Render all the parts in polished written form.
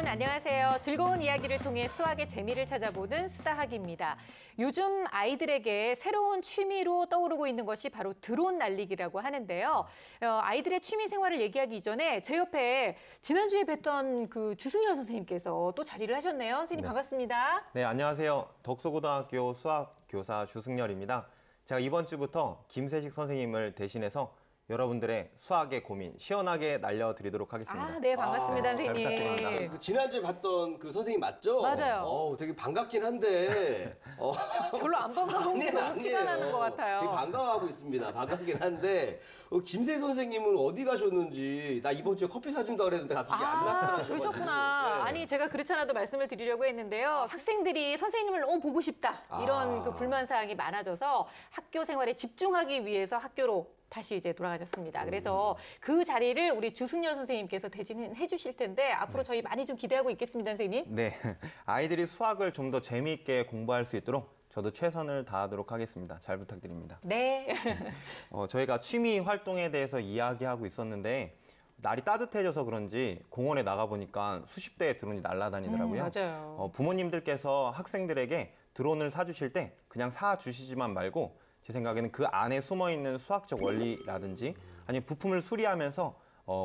여러분 안녕하세요. 즐거운 이야기를 통해 수학의 재미를 찾아보는 수다학입니다. 요즘 아이들에게 새로운 취미로 떠오르고 있는 것이 바로 드론 날리기라고 하는데요. 아이들의 취미 생활을 얘기하기 이전에 제 옆에 지난주에 뵀던 그 주승열 선생님께서 또 자리를 하셨네요. 선생님 네. 반갑습니다. 네, 안녕하세요. 덕소고등학교 수학교사 주승열입니다. 제가 이번 주부터 김세식 선생님을 대신해서 여러분들의 수학의 고민 시원하게 날려드리도록 하겠습니다. 네, 반갑습니다, 잘 선생님. 부탁드립니다. 지난주에 봤던 그 선생님 맞죠? 맞아요. 되게 반갑긴 한데. 별로 안 반가운 게 너무 티가 나는 것 같아요. 되게 반가워하고 있습니다. 반갑긴 한데. 김세 선생님은 어디 가셨는지, 나 이번 주에 커피 사준다 그랬는데 갑자기 안 나타나셔가지고. 그러셨구나. 네. 아니, 제가 그렇잖아도 말씀을 드리려고 했는데요. 학생들이 선생님을 너무 보고 싶다. 이런 그 불만사항이 많아져서 학교 생활에 집중하기 위해서 학교로 다시 이제 돌아가셨습니다. 그래서 그 자리를 우리 주승열 선생님께서 대신해 주실 텐데 앞으로 저희 많이 좀 기대하고 있겠습니다, 선생님. 네, 아이들이 수학을 좀 더 재미있게 공부할 수 있도록 저도 최선을 다하도록 하겠습니다. 잘 부탁드립니다. 네. 저희가 취미 활동에 대해서 이야기하고 있었는데 날이 따뜻해져서 그런지 공원에 나가보니까 수십 대의 드론이 날아다니더라고요. 맞아요. 부모님들께서 학생들에게 드론을 사주실 때 그냥 사주시지만 말고 제 생각에는 그 안에 숨어있는 수학적 원리라든지 아니면 부품을 수리하면서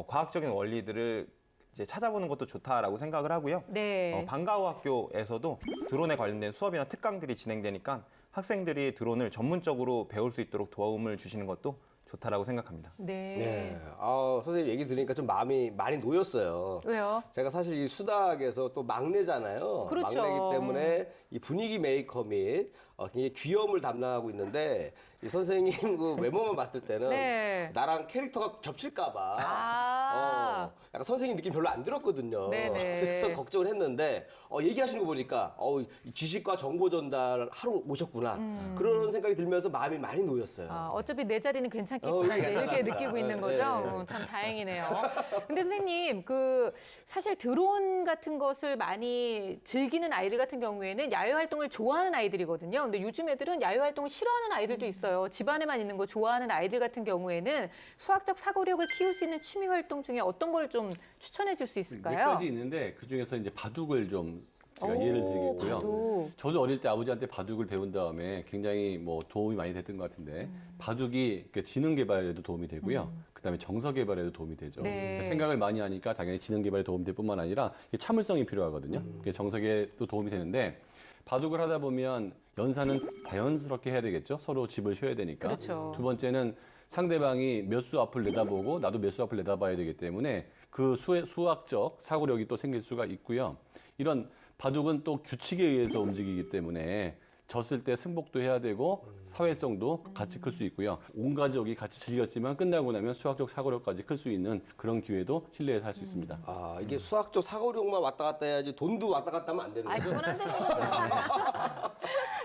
과학적인 원리들을 이제 찾아보는 것도 좋다라고 생각을 하고요. 네. 방과후 학교에서도 드론에 관련된 수업이나 특강들이 진행되니까 학생들이 드론을 전문적으로 배울 수 있도록 도움을 주시는 것도 좋다라고 생각합니다. 네. 네. 선생님 얘기 들으니까 좀 마음이 많이 놓였어요. 왜요? 제가 사실 이 수다학에서 또 막내잖아요. 그렇죠. 막내이기 때문에 이 분위기 메이커 및 굉장히 귀염을 담당하고 있는데 이 선생님 그 외모만 봤을 때는 네. 나랑 캐릭터가 겹칠까봐 약간 선생님 느낌 별로 안 들었거든요. 네네. 그래서 걱정을 했는데 얘기하시는 거 보니까 이 지식과 정보 전달 하러 오셨구나. 그런 생각이 들면서 마음이 많이 놓였어요. 어차피 내 자리는 괜찮겠구나 이렇게 느끼고 있는 거죠. 네. 참 다행이네요. 근데 선생님 사실 드론 같은 것을 많이 즐기는 아이들 같은 경우에는 야외 활동을 좋아하는 아이들이거든요. 근데 요즘 애들은 야외 활동을 싫어하는 아이들도 있어요. 집안에만 있는 거 좋아하는 아이들 같은 경우에는 수학적 사고력을 키울 수 있는 취미 활동 중에 어떤 걸 좀 추천해 줄 수 있을까요? 몇 가지 있는데 그중에서 이제 바둑을 좀 제가 예를 드리겠고요. 바둑. 저도 어릴 때 아버지한테 바둑을 배운 다음에 굉장히 뭐 도움이 많이 됐던 것 같은데 바둑이 그 지능 개발에도 도움이 되고요. 그다음에 정서 개발에도 도움이 되죠. 네. 그러니까 생각을 많이 하니까 당연히 지능 개발에 도움이 될 뿐만 아니라 이게 참을성이 필요하거든요. 그게 정석에도 도움이 되는데 바둑을 하다 보면 연산은 자연스럽게 해야 되겠죠. 서로 집을 쉬어야 되니까. 그렇죠. 두 번째는 상대방이 몇 수 앞을 내다보고 나도 몇 수 앞을 내다봐야 되기 때문에 그 수학적 사고력이 또 생길 수가 있고요. 이런 바둑은 또 규칙에 의해서 움직이기 때문에 졌을 때 승복도 해야 되고 사회성도 같이 클 수 있고요. 온 가족이 같이 즐겼지만 끝나고 나면 수학적 사고력까지 클 수 있는 그런 기회도 실내에서 할 수 있습니다. 이게 수학적 사고력만 왔다 갔다 해야지 돈도 왔다 갔다 하면 안 되는 거죠? 그건 안 되는 거죠.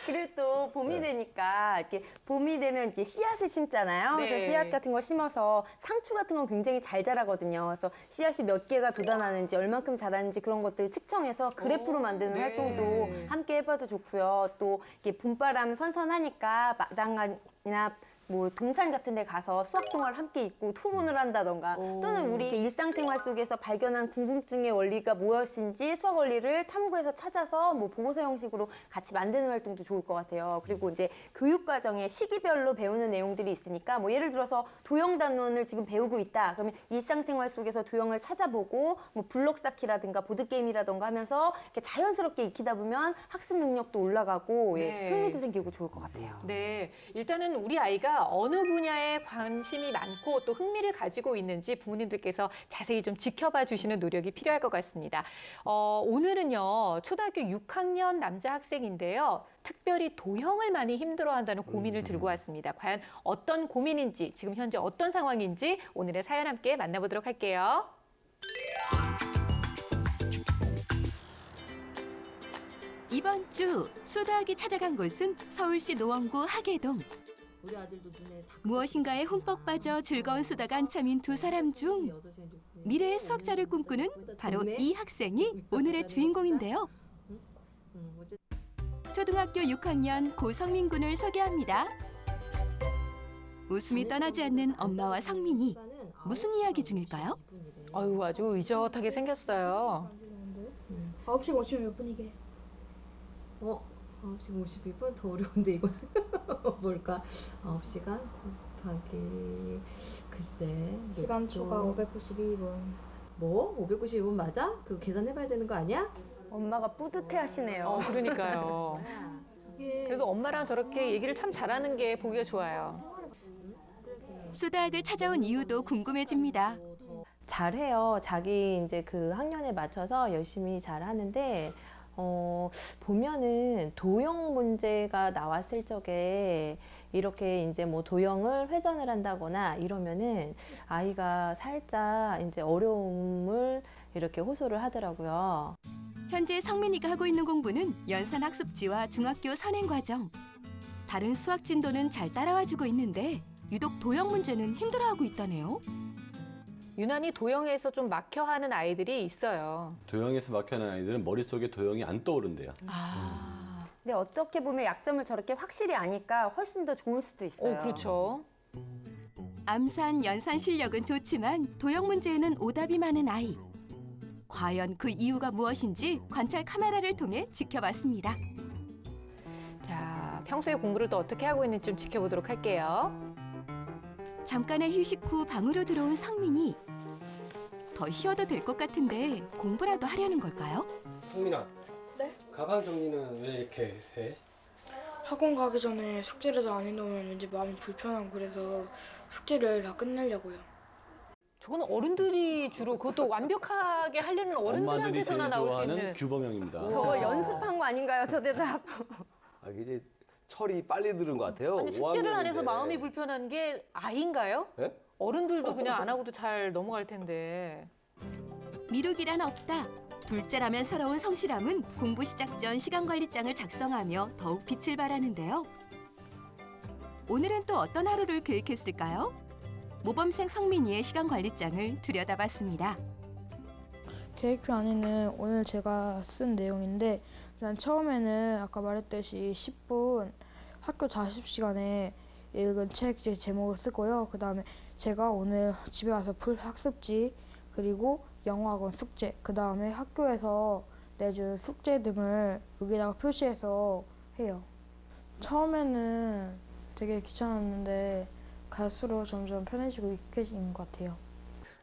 그리고 또 봄이 되니까 이렇게 봄이 되면 이렇게 씨앗을 심잖아요. 네. 그래서 씨앗 같은 거 심어서 상추 같은 건 굉장히 잘 자라거든요. 그래서 씨앗이 몇 개가 돋아나는지 얼만큼 자라는지 그런 것들을 측정해서 그래프로 만드는 네. 활동도 함께 해봐도 좋고요. 또 이렇게 봄바람 선선하니까 마당이나 뭐 동산 같은 데 가서 수학 동화를 함께 읽고 토론을 한다던가 또는 우리 일상생활 속에서 발견한 궁금증의 원리가 무엇인지 수학 원리를 탐구해서 찾아서 뭐 보고서 형식으로 같이 만드는 활동도 좋을 것 같아요. 그리고 이제 교육과정에 시기별로 배우는 내용들이 있으니까 뭐 예를 들어서 도형 단원을 지금 배우고 있다. 그러면 일상생활 속에서 도형을 찾아보고 뭐 블록 쌓기라든가 보드게임이라든가 하면서 이렇게 자연스럽게 익히다 보면 학습 능력도 올라가고 네. 흥미도 생기고 좋을 것 같아요. 네, 일단은 우리 아이가 어느 분야에 관심이 많고 또 흥미를 가지고 있는지 부모님들께서 자세히 좀 지켜봐 주시는 노력이 필요할 것 같습니다. 오늘은요, 초등학교 6학년 남자 학생인데요. 특별히 도형을 많이 힘들어한다는 고민을 들고 왔습니다. 과연 어떤 고민인지, 지금 현재 어떤 상황인지 오늘의 사연 함께 만나보도록 할게요. 이번 주 수다학이 찾아간 곳은 서울시 노원구 하계동. 우리 아들도 눈에 다 무엇인가에 흠뻑 빠져 즐거운 수다가 한참인 두 사람 중 미래의 수학자를 꿈꾸는 바로 이 학생이 오늘의 주인공인데요. 초등학교 6학년 고성민 군을 소개합니다. 웃음이 떠나지 않는 엄마와 성민이 무슨 이야기 중일까요? 아유, 아주 의젓하게 생겼어요. 9시 50분 몇 분이게? 9시 52분? 더 어려운데 이거 뭘까? 9시간 곱하기 글쎄 시간 초과 592분. 뭐? 592분 맞아? 그거 계산해봐야 되는 거 아니야? 엄마가 뿌듯해 하시네요. 그러니까요. 이게 그래서 엄마랑 저렇게 얘기를 참 잘하는 게 보기가 좋아요. 수다학을 찾아온 이유도 궁금해집니다. 잘해요. 자기 이제 그 학년에 맞춰서 열심히 잘 하는데, 보면은 도형 문제가 나왔을 적에 이렇게 이제 뭐 도형을 회전을 한다거나 이러면은 아이가 살짝 이제 어려움을 이렇게 호소를 하더라고요. 현재 성민이가 하고 있는 공부는 연산학습지와 중학교 선행과정. 다른 수학 진도는 잘 따라와주고 있는데 유독 도형 문제는 힘들어하고 있다네요. 유난히 도형에서 좀 막혀하는 아이들이 있어요. 도형에서 막혀있는 아이들은 머릿속에 도형이 안 떠오른대요. 근데 어떻게 보면 약점을 저렇게 확실히 아니까 훨씬 더 좋을 수도 있어요. 그렇죠. 암산, 연산 실력은 좋지만 도형 문제에는 오답이 많은 아이. 과연 그 이유가 무엇인지 관찰 카메라를 통해 지켜봤습니다. 자, 평소에 공부를 또 어떻게 하고 있는지 좀 지켜보도록 할게요. 잠깐의 휴식 후 방으로 들어온 성민이. 더 쉬어도 될 것 같은데 공부라도 하려는 걸까요? 성민아. 네? 가방 정리는 왜 이렇게 해? 학원 가기 전에 숙제를 다 안 해놓으면 왠지 마음이 불편하고 그래서 숙제를 다 끝내려고요. 저건 어른들이 주로 그것도 완벽하게 하려는 엄마들이 어른들한테서나 제일 나올 수 좋아하는 있는. 규범형입니다. 저거 연습한 거 아닌가요? 저 대답. 이게 철이 빨리 들은 것 같아요. 아니, 숙제를 안 해서 5학년인데. 마음이 불편한 게 아이인가요? 예? 어른들도 그냥 안 하고도 잘 넘어갈 텐데. 미루기란 없다. 둘째라면 서러운 성실함은 공부 시작 전 시간관리장을 작성하며 더욱 빛을 발하는데요. 오늘은 또 어떤 하루를 계획했을까요? 모범생 성민이의 시간관리장을 들여다봤습니다. 계획표 안에는 오늘 제가 쓴 내용인데 일단 처음에는 아까 말했듯이 10분 학교 자습 시간에 읽은 책 제목을 쓰고요. 그 다음에 제가 오늘 집에 와서 풀 학습지 그리고 영어학원 숙제 그 다음에 학교에서 내준 숙제 등을 여기다가 표시해서 해요. 처음에는 되게 귀찮았는데 갈수록 점점 편해지고 익숙해지는 것 같아요.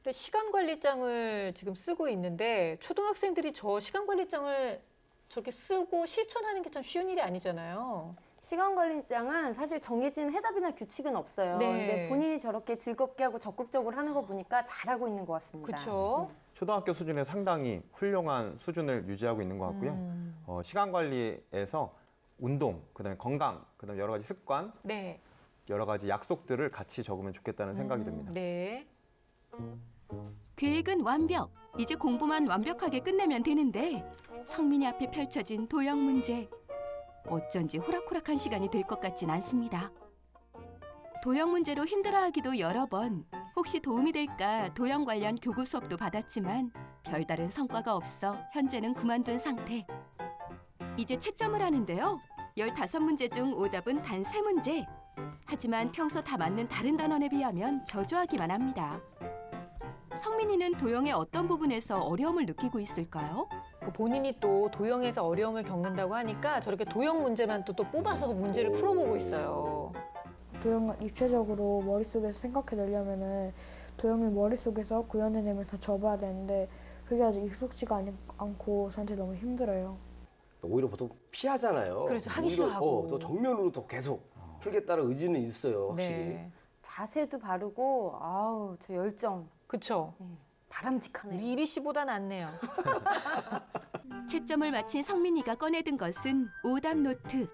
근데 시간관리장을 지금 쓰고 있는데 초등학생들이 저 시간관리장을 저렇게 쓰고 실천하는 게 참 쉬운 일이 아니잖아요. 시간관리장은 사실 정해진 해답이나 규칙은 없어요. 네. 근데 본인이 저렇게 즐겁게 하고 적극적으로 하는 거 보니까 잘하고 있는 것 같습니다. 그렇죠. 초등학교 수준에 상당히 훌륭한 수준을 유지하고 있는 것 같고요. 시간 관리에서 운동, 그다음에 건강, 그다음에 여러 가지 습관, 네. 여러 가지 약속들을 같이 적으면 좋겠다는 생각이 듭니다. 네. 계획은 완벽. 이제 공부만 완벽하게 끝내면 되는데 성민이 앞에 펼쳐진 도형 문제. 어쩐지 호락호락한 시간이 될 것 같진 않습니다. 도형 문제로 힘들어하기도 여러 번. 혹시 도움이 될까 도형 관련 교구 수업도 받았지만 별다른 성과가 없어 현재는 그만둔 상태. 이제 채점을 하는데요. 15문제 중 오답은 단 3문제. 하지만 평소 다 맞는 다른 단원에 비하면 저조하기만 합니다. 성민이는 도형의 어떤 부분에서 어려움을 느끼고 있을까요? 그 본인이 또 도형에서 어려움을 겪는다고 하니까 저렇게 도형 문제만 또 뽑아서 문제를 풀어보고 있어요. 도형을 입체적으로 머릿속에서 생각해내려면은 도형을 머릿속에서 구현해내면서 접어야 되는데 그게 아직 익숙지가 않고 저한테 너무 힘들어요. 오히려 보통 피하잖아요. 그렇죠. 하기 오히려, 싫어하고. 또 정면으로 더 계속 풀겠다는 의지는 있어요, 확실히. 네. 자세도 바르고 아우 저 열정 그렇죠. 바람직하네요. 우리 이리 씨보다 낫네요. 채점을 마친 성민이가 꺼내든 것은 오답 노트.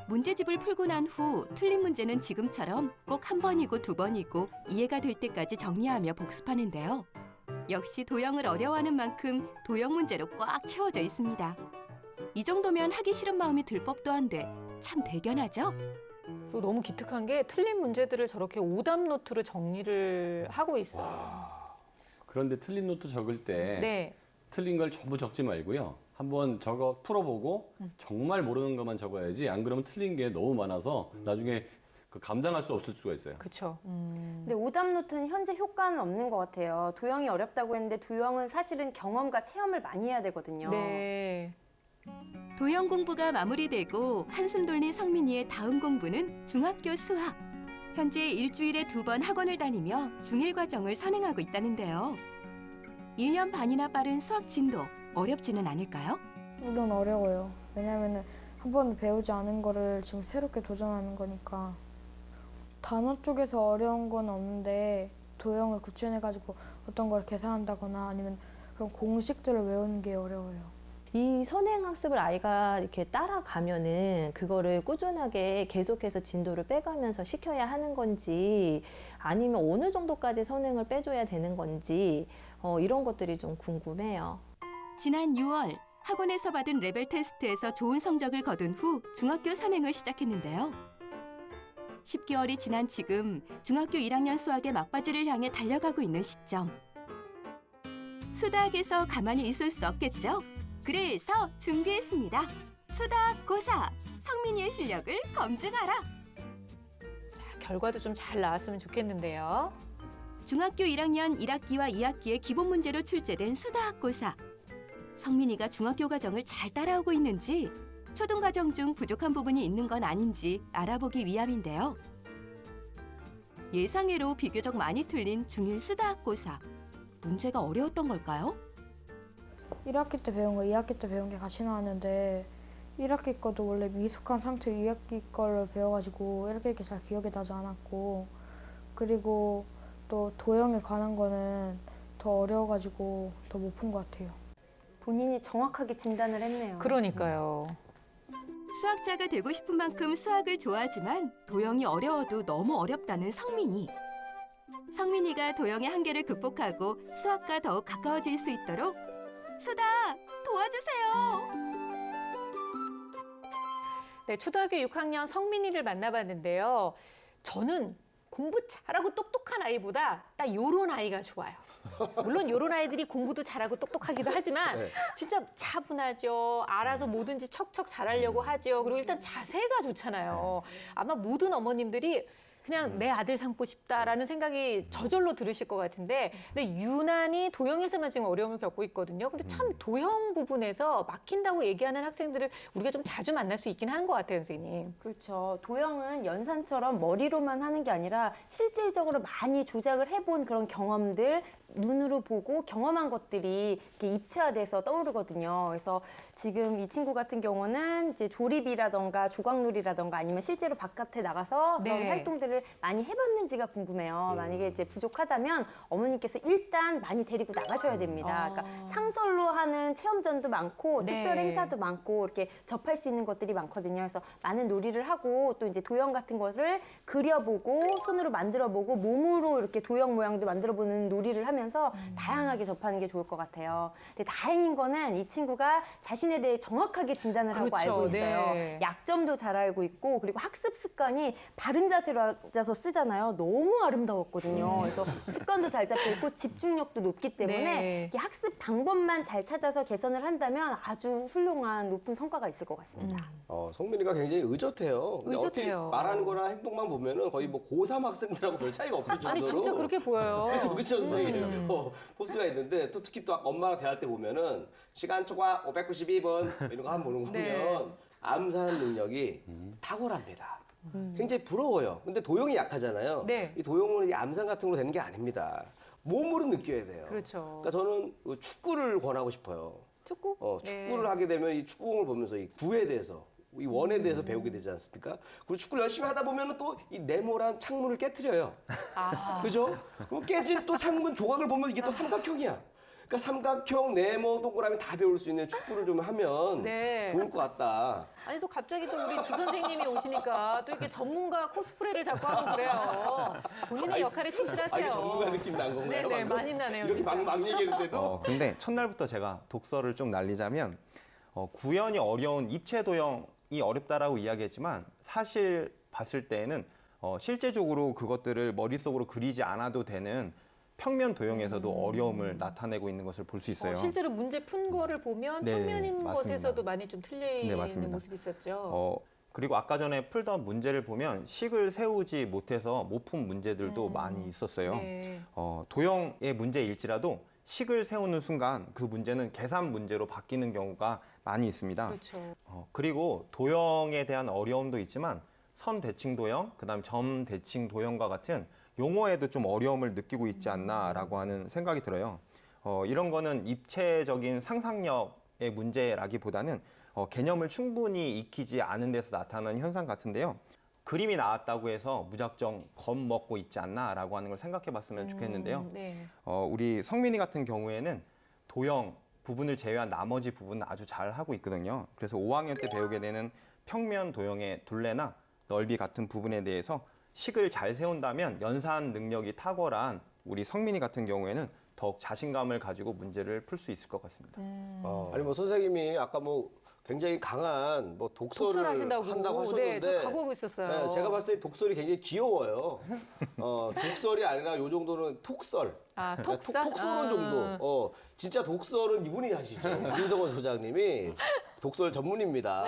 문제집을 풀고 난 후 틀린 문제는 지금처럼 꼭 한 번이고 두 번이고 이해가 될 때까지 정리하며 복습하는데요. 역시 도형을 어려워하는 만큼 도형 문제로 꽉 채워져 있습니다. 이 정도면 하기 싫은 마음이 들 법도 한데 참 대견하죠? 또 너무 기특한 게 틀린 문제들을 저렇게 오답 노트로 정리를 하고 있어요. 그런데 틀린 노트 적을 때 네. 틀린 걸 전부 적지 말고요. 한번 풀어보고 정말 모르는 것만 적어야지. 안 그러면 틀린 게 너무 많아서 나중에 그 감당할 수 없을 수가 있어요. 그렇죠. 근데 오답노트는 현재 효과는 없는 것 같아요. 도형이 어렵다고 했는데 도형은 사실은 경험과 체험을 많이 해야 되거든요. 네. 도형 공부가 마무리되고 한숨 돌린 성민이의 다음 공부는 중학교 수학. 현재 일주일에 2번 학원을 다니며 중1 과정을 선행하고 있다는데요. 1년 반이나 빠른 수학 진도 어렵지는 않을까요? 물론 어려워요. 왜냐면은 한 번도 배우지 않은 거를 지금 새롭게 도전하는 거니까. 단어 쪽에서 어려운 건 없는데 도형을 구현해가지고 어떤 걸 계산한다거나 아니면 그런 공식들을 외우는 게 어려워요. 이 선행 학습을 아이가 이렇게 따라가면은 그거를 꾸준하게 계속해서 진도를 빼가면서 시켜야 하는 건지 아니면 어느 정도까지 선행을 빼줘야 되는 건지 이런 것들이 좀 궁금해요. 지난 6월 학원에서 받은 레벨 테스트에서 좋은 성적을 거둔 후 중학교 선행을 시작했는데요. 10개월이 지난 지금 중학교 1학년 수학의 막바지를 향해 달려가고 있는 시점. 수다학에서 가만히 있을 수 없겠죠? 그래서 준비했습니다. 수다학고사 성민이의 실력을 검증하라. 자, 결과도 좀 잘 나왔으면 좋겠는데요. 중학교 1학년 1학기와 2학기의 기본 문제로 출제된 수다학고사. 성민이가 중학교 과정을 잘 따라오고 있는지 초등 과정 중 부족한 부분이 있는 건 아닌지 알아보기 위함인데요. 예상외로 비교적 많이 틀린 중1 수다학고사. 문제가 어려웠던 걸까요? 1학기 때 배운 거 2학기 때 배운 게 같이 나왔는데 1학기 거도 원래 미숙한 상태로 2학기 거를 배워가지고 이렇게 잘 기억이 나지 않았고 그리고 또 도형에 관한 거는 더 어려워가지고 더 못 푼 것 같아요. 본인이 정확하게 진단을 했네요. 그러니까요. 수학자가 되고 싶은 만큼 수학을 좋아하지만 도형이 어려워도 너무 어렵다는 성민이. 성민이가 도형의 한계를 극복하고 수학과 더욱 가까워질 수 있도록 수다 도와주세요. 네, 초등학교 6학년 성민이를 만나봤는데요. 저는 공부 잘하고 똑똑한 아이보다 딱 요런 아이가 좋아요. 물론 요런 아이들이 공부도 잘하고 똑똑하기도 하지만 네. 진짜 차분하죠. 알아서 뭐든지 척척 잘하려고 하죠. 그리고 일단 자세가 좋잖아요. 아마 모든 어머님들이 그냥 내 아들 삼고 싶다라는 생각이 저절로 들으실 것 같은데 근데 유난히 도형에서만 지금 어려움을 겪고 있거든요. 근데 참 도형 부분에서 막힌다고 얘기하는 학생들을 우리가 좀 자주 만날 수 있긴 하는 것 같아요, 선생님. 그렇죠. 도형은 연산처럼 머리로만 하는 게 아니라 실질적으로 많이 조작을 해본 그런 경험들, 눈으로 보고 경험한 것들이 이렇게 입체화돼서 떠오르거든요. 그래서 지금 이 친구 같은 경우는 이제 조립이라던가 조각놀이라던가 아니면 실제로 바깥에 나가서 그런 네. 활동들을 많이 해봤는지가 궁금해요. 만약에 이제 부족하다면 어머니께서 일단 많이 데리고 나가셔야 됩니다. 그러니까 상설로 하는 체험전도 많고 네. 특별 행사도 많고 이렇게 접할 수 있는 것들이 많거든요. 그래서 많은 놀이를 하고 또 이제 도형 같은 것을 그려보고 손으로 만들어보고 몸으로 이렇게 도형 모양도 만들어보는 놀이를 하면서 다양하게 접하는 게 좋을 것 같아요. 근데 다행인 거는 이 친구가 자신에 대해 정확하게 진단을 하고 그렇죠. 알고 있어요. 네. 약점도 잘 알고 있고 그리고 학습 습관이 바른 자세로 앉아서 쓰잖아요. 너무 아름다웠거든요. 그래서 습관도 잘 잡혀 있고 집중력도 높기 때문에 네. 이렇게 학습 방법만 잘 찾아서 개선을 한다면 아주 훌륭한 높은 성과가 있을 것 같습니다. 성민이가 굉장히 의젓해요. 근데 의젓해요. 얼핏 말하는 거나 행동만 보면은 거의 뭐 고3 학생들하고 별 차이가 없을 정도로. 아니 진짜 그렇게 보여요. 그렇죠, 선생님. 포스가 있는데 또 특히 또 엄마랑 대할 때 보면은 시간 초과 592분 이런 거 한번 보는 거 네. 보면 암산 능력이 탁월합니다. 굉장히 부러워요. 근데 도형이 약하잖아요. 네. 이 도형은 이 암산 같은 걸로 되는 게 아닙니다. 몸으로 느껴야 돼요. 그렇죠. 그러니까 저는 축구를 권하고 싶어요. 축구? 축구를 네. 하게 되면 이 축구공을 보면서 이 구에 대해서 이 원에 대해서 배우게 되지 않습니까? 그리고 축구를 열심히 하다 보면은 또 이 네모란 창문을 깨트려요. 아. 그죠? 그럼 깨진 또 창문 조각을 보면 이게 또 삼각형이야. 그러니까 삼각형, 네모, 동그라미 다 배울 수 있는 축구를 좀 하면 네. 좋을 것 같다. 아니 또 갑자기 또 우리 주 선생님이 오시니까 또 이렇게 전문가 코스프레를 자꾸 하고 그래요. 본인의 역할에 충실하세요. 이게 전문가 느낌 난 건가요? 네네, 방금? 많이 나네요, 이렇게 진짜. 막 얘기했는데도 근데 첫날부터 제가 독서를 좀 날리자면 구현이 어려운 입체 도형이 어렵다라고 이야기했지만 사실 봤을 때에는 실제적으로 그것들을 머릿속으로 그리지 않아도 되는 평면 도형에서도 어려움을 나타내고 있는 것을 볼 수 있어요. 실제로 문제 푼 거를 보면 네, 평면인 맞습니다. 것에서도 많이 좀 틀려 네, 있는 맞습니다. 모습이 있었죠. 그리고 아까 전에 풀던 문제를 보면 식을 세우지 못해서 못 푼 문제들도 많이 있었어요. 네. 도형의 문제일지라도 식을 세우는 순간 그 문제는 계산 문제로 바뀌는 경우가 많이 있습니다. 그렇죠. 그리고 도형에 대한 어려움도 있지만 선 대칭 도형, 그다음 점 대칭 도형과 같은 용어에도 좀 어려움을 느끼고 있지 않나라고 하는 생각이 들어요. 이런 거는 입체적인 상상력의 문제라기보다는 개념을 충분히 익히지 않은 데서 나타나는 현상 같은데요. 그림이 나왔다고 해서 무작정 겁먹고 있지 않나라고 하는 걸 생각해 봤으면 좋겠는데요. 네. 우리 성민이 같은 경우에는 도형 부분을 제외한 나머지 부분은 아주 잘 하고 있거든요. 그래서 5학년 때 배우게 되는 평면 도형의 둘레나 넓이 같은 부분에 대해서 식을 잘 세운다면 연산 능력이 탁월한 우리 성민이 같은 경우에는 더욱 자신감을 가지고 문제를 풀 수 있을 것 같습니다. 아니 뭐 선생님이 아까 뭐 굉장히 강한 뭐 독서를 한다고 하셨는데, 네, 저 각오하고 있었어요. 네, 제가 봤을 때 독설이 굉장히 귀여워요. 독설이 아니라 요 정도는 톡설. 아, 톡설? 톡설은 정도. 진짜 독설은 이분이 하시죠. 민성원 소장님이 독설 전문입니다.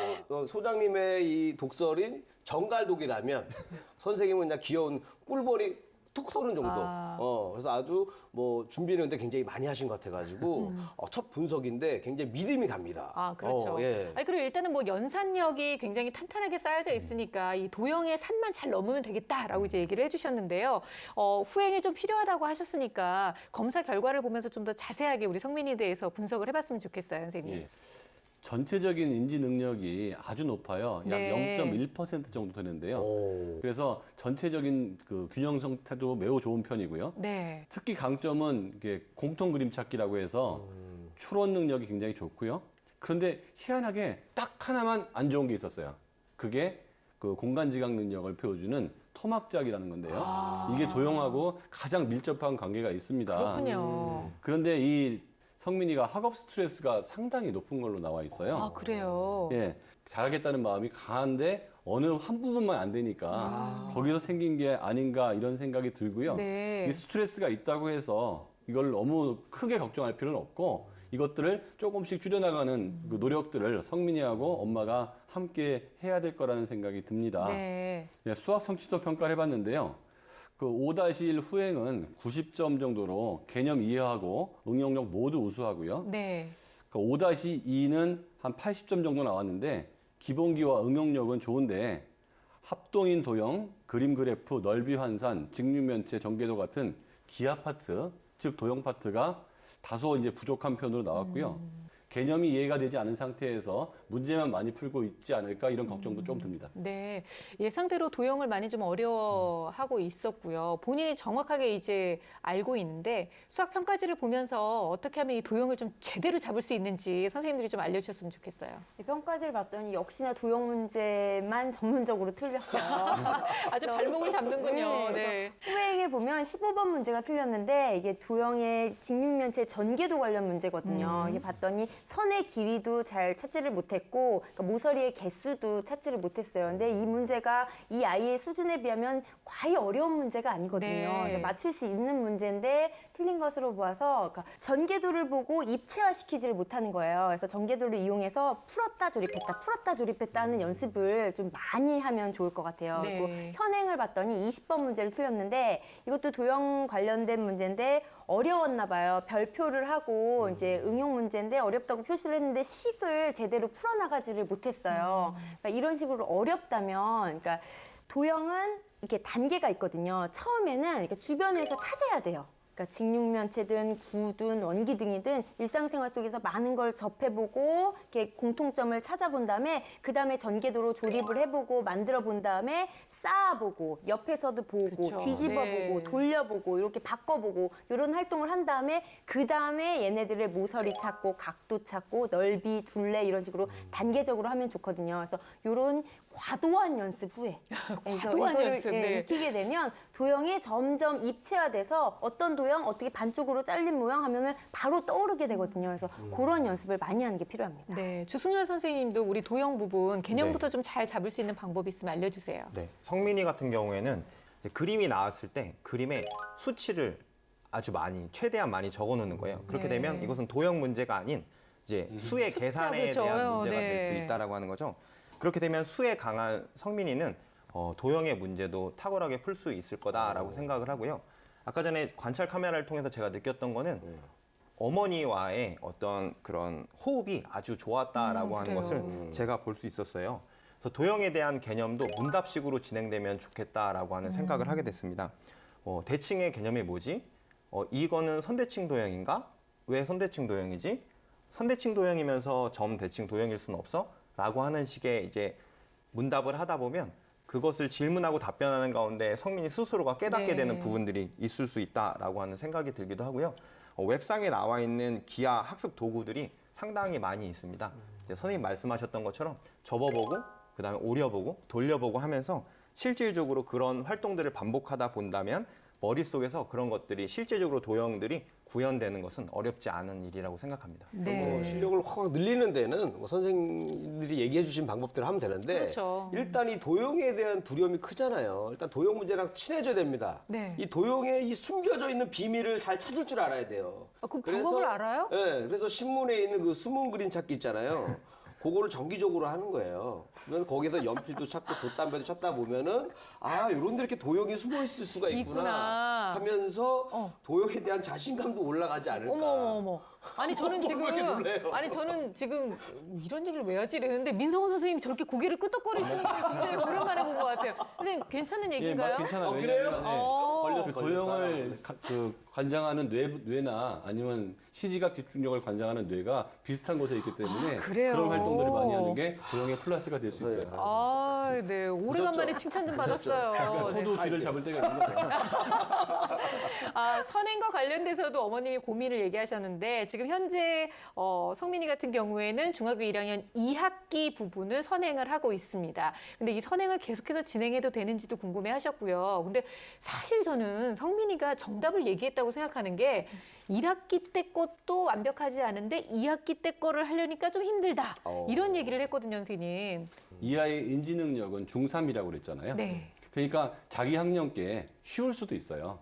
소장님의 이 독설인 정갈독이라면 선생님은 그냥 귀여운 꿀벌이 톡 쏘는 정도. 그래서 아주 뭐 준비하는데 굉장히 많이 하신 것 같아가지고 첫 분석인데 굉장히 믿음이 갑니다. 아, 그렇죠. 예. 아니, 그리고 일단은 뭐 연산력이 굉장히 탄탄하게 쌓여져 있으니까 이 도형의 산만 잘 넘으면 되겠다라고 이제 얘기를 해주셨는데요. 후행이 좀 필요하다고 하셨으니까 검사 결과를 보면서 좀 더 자세하게 우리 성민이에 대해서 분석을 해봤으면 좋겠어요, 선생님. 예. 전체적인 인지 능력이 아주 높아요. 약 네. 0.1% 정도 되는데요. 오. 그래서 전체적인 그 균형 상태도 매우 좋은 편이고요. 네. 특히 강점은 이게 공통 그림 찾기라고 해서 추론 능력이 굉장히 좋고요. 그런데 희한하게 딱 하나만 안 좋은 게 있었어요. 그게 그 공간 지각 능력을 보여주는 토막작이라는 건데요. 이게 도형하고 가장 밀접한 관계가 있습니다. 그렇군요. 그런데 이 성민이가 학업 스트레스가 상당히 높은 걸로 나와 있어요. 아, 그래요? 예, 잘하겠다는 마음이 강한데 어느 한 부분만 안 되니까 거기서 생긴 게 아닌가 이런 생각이 들고요. 네. 이 스트레스가 있다고 해서 이걸 너무 크게 걱정할 필요는 없고 이것들을 조금씩 줄여나가는 그 노력들을 성민이하고 엄마가 함께 해야 될 거라는 생각이 듭니다. 네. 예, 수학 성취도 평가를 해봤는데요. 그 5-1 후행은 90점 정도로 개념 이해하고 응용력 모두 우수하고요. 네. 그 5-2는 한 80점 정도 나왔는데 기본기와 응용력은 좋은데 합동인 도형, 그림 그래프, 넓이 환산, 직육면체, 전개도 같은 기하 파트, 즉 도형 파트가 다소 이제 부족한 편으로 나왔고요. 개념이 이해가 되지 않은 상태에서 문제만 많이 풀고 있지 않을까 이런 걱정도 좀 듭니다. 네, 예상대로 도형을 많이 좀 어려워하고 있었고요. 본인이 정확하게 이제 알고 있는데 수학 평가지를 보면서 어떻게 하면 이 도형을 좀 제대로 잡을 수 있는지 선생님들이 좀 알려주셨으면 좋겠어요. 평가지를 봤더니 역시나 도형 문제만 전문적으로 틀렸어요. 아주 발목을 잡는군요. 네. 후행에 보면 15번 문제가 틀렸는데 이게 도형의 직육면체 전개도 관련 문제거든요. 이게 봤더니 선의 길이도 잘 찾지를 못했고 그러니까 모서리의 개수도 찾지를 못했어요. 근데 이 문제가 이 아이의 수준에 비하면 과히 어려운 문제가 아니거든요. 네. 그래서 맞출 수 있는 문제인데 틀린 것으로 보아서 그러니까 전개도를 보고 입체화시키지를 못하는 거예요. 그래서 전개도를 이용해서 풀었다 조립했다 하는 연습을 좀 많이 하면 좋을 것 같아요. 네. 그리고 현행을 봤더니 20번 문제를 틀렸는데 이것도 도형 관련된 문제인데 어려웠나 봐요. 별표를 하고 이제 응용 문제인데 어렵다고 표시를 했는데 식을 제대로 풀어나가지를 못했어요. 그러니까 이런 식으로 어렵다면, 그러니까 도형은 이렇게 단계가 있거든요. 처음에는 이렇게 주변에서 찾아야 돼요. 그러니까 직육면체든 구든 원기둥이든 일상생활 속에서 많은 걸 접해보고 이렇게 공통점을 찾아본 다음에 그 다음에 전개도로 조립을 해보고 만들어 본 다음에 쌓아보고 옆에서도 보고 그쵸. 뒤집어보고 네. 돌려보고 이렇게 바꿔보고 이런 활동을 한 다음에 그 다음에 얘네들의 모서리 찾고 각도 찾고 넓이 둘레 이런 식으로 단계적으로 하면 좋거든요. 그래서 이런 과도한 연습 후에 과도한 연습, 네. 익히게 되면 도형이 점점 입체화돼서 어떤 도형 어떻게 반쪽으로 잘린 모양 하면은 바로 떠오르게 되거든요. 그래서 그런 연습을 많이 하는 게 필요합니다. 네, 주승열 선생님도 우리 도형 부분 개념부터 좀 잘 잡을 수 있는 방법이 있으면 알려주세요. 네, 성민이 같은 경우에는 이제 그림이 나왔을 때 그림에 수치를 아주 많이 최대한 많이 적어 놓는 거예요. 그렇게 네. 되면 이것은 도형 문제가 아닌 이제 수의 계산에 그렇죠. 대한 문제가 네. 될 수 있다라고 하는 거죠. 그렇게 되면 수에 강한 성민이는 도형의 문제도 탁월하게 풀 수 있을 거다라고 생각을 하고요. 아까 전에 관찰 카메라를 통해서 제가 느꼈던 거는 어머니와의 어떤 그런 호흡이 아주 좋았다라고 하는 그래요. 것을 제가 볼 수 있었어요. 그래서 도형에 대한 개념도 문답식으로 진행되면 좋겠다라고 하는 생각을 하게 됐습니다. 대칭의 개념이 뭐지? 이거는 선대칭 도형인가? 왜 선대칭 도형이지? 선대칭 도형이면서 점대칭 도형일 수는 없어? 라고 하는 식의 이제 문답을 하다 보면 그것을 질문하고 답변하는 가운데 성민이 스스로가 깨닫게 네. 되는 부분들이 있을 수 있다라고 하는 생각이 들기도 하고요. 웹상에 나와 있는 기하 학습 도구들이 상당히 많이 있습니다. 이제 선생님 말씀하셨던 것처럼 접어보고 그다음에 오려보고 돌려보고 하면서 실질적으로 그런 활동들을 반복하다 본다면 머릿속에서 그런 것들이 실제적으로 도형들이 구현되는 것은 어렵지 않은 일이라고 생각합니다. 네. 실력을 확 늘리는 데는 선생님들이 얘기해 주신 방법대로 하면 되는데 그렇죠. 일단 이 도형에 대한 두려움이 크잖아요. 일단 도형 문제랑 친해져야 됩니다. 네. 이 도형에 이 숨겨져 있는 비밀을 잘 찾을 줄 알아야 돼요. 그럼 방법을 알아요? 네, 그래서 신문에 있는 그 숨은 그림 찾기 있잖아요. 그거를 정기적으로 하는 거예요. 그러면 거기서 연필도 찾고 돛담배도 찾다 보면은 이런 데 이렇게 도형이 숨어 있을 수가 있구나 하면서 도형에 대한 자신감도 올라가지 않을까. 어머. 아니 저는 왜 이렇게 놀래요? 지금 이런 얘기를 왜 하지 이랬는데 민성훈 선생님이 저렇게 고개를 끄덕거리시는 걸 굉장히 오랜만에 본 것 같아요. 선생님 괜찮은 얘기인가요? 괜찮아요. 그래요? 왜냐하면 그 도형을 관장하는 뇌나 아니면 시지각 집중력을 관장하는 뇌가 비슷한 곳에 있기 때문에 그래요? 그런 활동들을 많이 하는 게 도형의 플러스가 될 수 있어요. 네. 오래간만에 칭찬 좀 받았어요. 그러니까 소도 쥐를 잡을 때가 있는 거죠. 선행과 관련돼서도 어머님이 고민을 얘기하셨는데 지금 현재 성민이 같은 경우에는 중학교 1학년 2학기 부분을 선행을 하고 있습니다. 근데 이 선행을 계속해서 진행해도 되는지도 궁금해하셨고요. 근데 사실 저는 성민이가 정답을 얘기했다고 생각하는 게 1학기 때 것도 완벽하지 않은데 2학기 때 거를 하려니까 좀 힘들다. 이런 얘기를 했거든요, 선생님. 이 아이의 인지 능력은 중3이라고 그랬잖아요. 네. 그러니까 자기 학년께 쉬울 수도 있어요.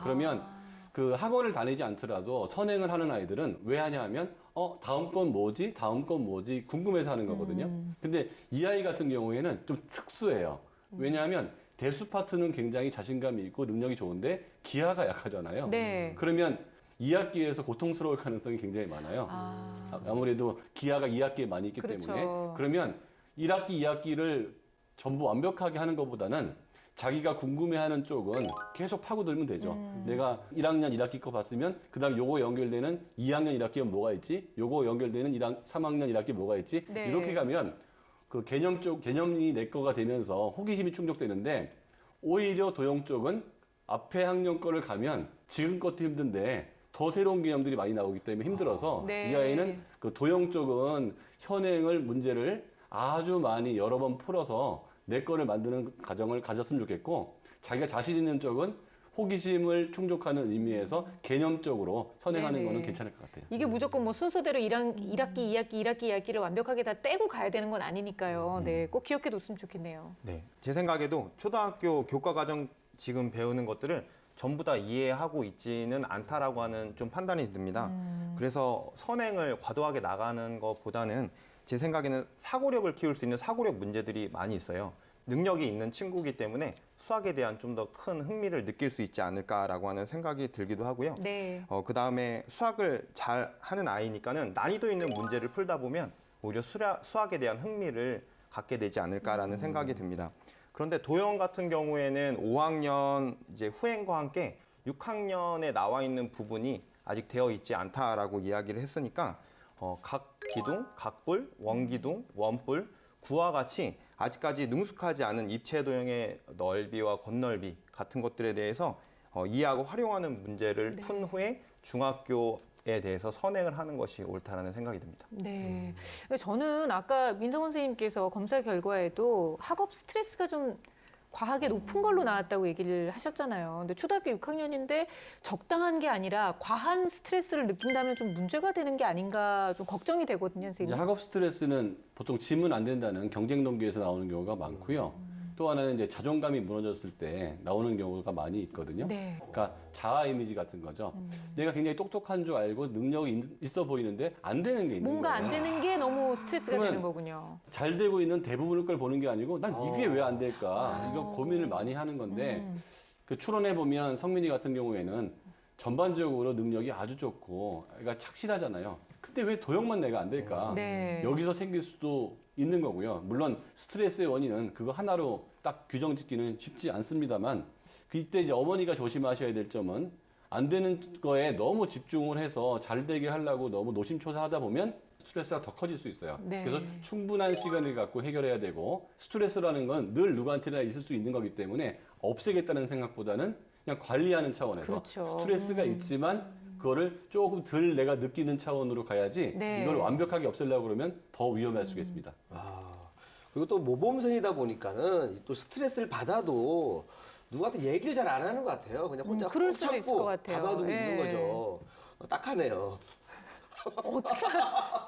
그러면 그 학원을 다니지 않더라도 선행을 하는 아이들은 왜 하냐 하면 다음 건 뭐지? 다음 건 뭐지? 궁금해서 하는 거거든요. 근데 이 아이 같은 경우에는 좀 특수해요. 왜냐하면 대수 파트는 굉장히 자신감이 있고 능력이 좋은데 기하가 약하잖아요. 네. 그러면 2학기에서 고통스러울 가능성이 굉장히 많아요. 아무래도 기하가 2학기에 많이 있기 그렇죠. 때문에. 그러면 1학기, 2학기를 전부 완벽하게 하는 것보다는 자기가 궁금해하는 쪽은 계속 파고들면 되죠. 내가 1학년 1학기 거 봤으면 그다음 요거 연결되는 2학년 1학기에 뭐가 있지? 요거 연결되는 3학년 1학기 뭐가 있지? 네. 이렇게 가면 그 개념이 내 거가 되면서 호기심이 충족되는데 오히려 도형 쪽은 앞에 학년 거를 가면 지금 것도 힘든데 더 새로운 개념들이 많이 나오기 때문에 힘들어서 네. 이 아이는 그 도형 쪽은 현행을 문제를 아주 많이 여러 번 풀어서 내 거를 만드는 과정을 가졌으면 좋겠고 자기가 자신 있는 쪽은 호기심을 충족하는 의미에서 개념적으로 선행하는 네네. 거는 괜찮을 것 같아요. 이게 무조건 뭐 순서대로 1학기, 2학기, 2학기를 완벽하게 다 떼고 가야 되는 건 아니니까요. 네, 꼭 기억해 뒀으면 좋겠네요. 네, 제 생각에도 초등학교 교과 과정 지금 배우는 것들을 전부 다 이해하고 있지는 않다라고 하는 좀 판단이 듭니다. 그래서 선행을 과도하게 나가는 것보다는 제 생각에는 사고력을 키울 수 있는 사고력 문제들이 많이 있어요. 능력이 있는 친구이기 때문에 수학에 대한 좀 더 큰 흥미를 느낄 수 있지 않을까라고 하는 생각이 들기도 하고요. 네. 그다음에 수학을 잘 하는 아이니까는 난이도 있는 문제를 풀다 보면 오히려 수학에 대한 흥미를 갖게 되지 않을까라는 생각이 듭니다. 그런데 도형 같은 경우에는 5학년 이제 후행과 함께 6학년에 나와 있는 부분이 아직 되어 있지 않다라고 이야기를 했으니까 각 기둥, 각뿔, 원기둥, 원뿔, 구와 같이 아직까지 능숙하지 않은 입체 도형의 넓이와 건널비 같은 것들에 대해서 이해하고 활용하는 문제를 푼 후에 중학교에 대해서 선행을 하는 것이 옳다라는 생각이 듭니다. 네. 저는 아까 민성원 선생님께서 검사 결과에도 학업 스트레스가 좀 과하게 높은 걸로 나왔다고 얘기를 하셨잖아요. 근데 초등학교 6학년인데 적당한 게 아니라 과한 스트레스를 느낀다면 좀 문제가 되는 게 아닌가 좀 걱정이 되거든요, 선생님. 이제 학업 스트레스는 보통 지면 안 된다는 경쟁 동기에서 나오는 경우가 많고요. 또 하나는 이제 자존감이 무너졌을 때 나오는 경우가 많이 있거든요. 네. 그러니까 자아 이미지 같은 거죠. 내가 굉장히 똑똑한 줄 알고 능력이 있어 보이는데 안 되는 게 있는 뭔가 거예요. 안 되는 게 너무 스트레스가 그러면 되는 거군요. 잘 되고 있는 대부분의 걸 보는 게 아니고 난 이게 왜 안 될까? 이거 고민을 많이 하는 건데 그 추론해 보면 성민이 같은 경우에는 전반적으로 능력이 아주 좋고 그러니까 착실하잖아요. 근데 왜 도형만 내가 안 될까? 네. 여기서 생길 수도 있는 거고요. 물론 스트레스의 원인은 그거 하나로 딱 규정 짓기는 쉽지 않습니다만 그때 이제 어머니가 조심하셔야 될 점은 안 되는 거에 너무 집중을 해서 잘 되게 하려고 너무 노심초사하다 보면 스트레스가 더 커질 수 있어요. 네. 그래서 충분한 시간을 갖고 해결해야 되고 스트레스라는 건 늘 누구한테나 있을 수 있는 거기 때문에 없애겠다는 생각보다는 그냥 관리하는 차원에서 그렇죠. 스트레스가 있지만 그거를 조금 덜 내가 느끼는 차원으로 가야지 네. 이걸 완벽하게 없애려고 그러면 더 위험할 수 있습니다. 그리고 또 모범생이다 보니까는 또 스트레스를 받아도 누구한테 얘기를 잘 안 하는 것 같아요. 그냥 혼자 그럴 꼭 수도 있을 참고 것 같아요. 담아두고 예. 있는 거죠. 딱하네요. 어떻게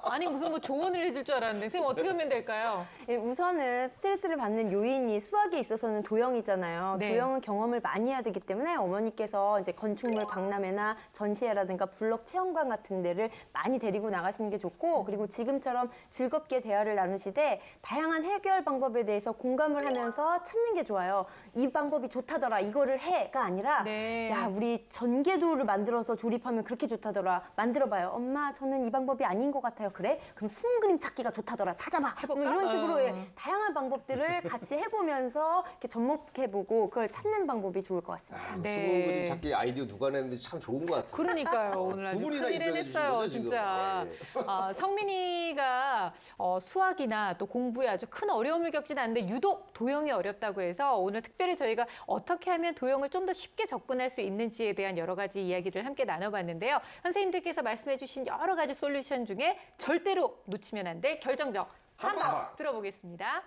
아니 무슨 뭐 조언을 해줄 줄 알았는데 선생님 어떻게 하면 될까요? 예, 우선은 스트레스를 받는 요인이 수학에 있어서는 도형이잖아요. 네. 도형은 경험을 많이 해야 되기 때문에 어머니께서 이제 건축물 박람회나 전시회라든가 블록 체험관 같은 데를 많이 데리고 나가시는 게 좋고 그리고 지금처럼 즐겁게 대화를 나누시되 다양한 해결 방법에 대해서 공감을 하면서 찾는 게 좋아요. 이 방법이 좋다더라, 이거를 해가 아니라 네. 야, 우리 전개도를 만들어서 조립하면 그렇게 좋다더라. 만들어봐요. 엄마, 저는 이 방법이 아닌 것 같아요. 그래? 그럼 숨은 그림 찾기가 좋다더라. 찾아봐. 해볼까? 뭐 이런 식으로 예, 다양한 방법들을 같이 해보면서 이렇게 접목해보고 그걸 찾는 방법이 좋을 것 같습니다. 네. 숨은 그림 찾기 아이디어 누가 냈는지 참 좋은 것 같아요. 그러니까요. 오늘 두 아주 분이나 큰일 인정해 해냈어요, 주신 거죠, 지금? 진짜. 아, 성민이가 수학이나 또 공부에 아주 큰 어려움을 겪진 않는데 유독 도형이 어렵다고 해서 오늘 특별히 저희가 어떻게 하면 도형을 좀 더 쉽게 접근할 수 있는지에 대한 여러 가지 이야기를 함께 나눠봤는데요. 선생님들께서 말씀해 주신 여러 가지 솔루션 중에 절대로 놓치면 안 될 결정적 한방 들어보겠습니다.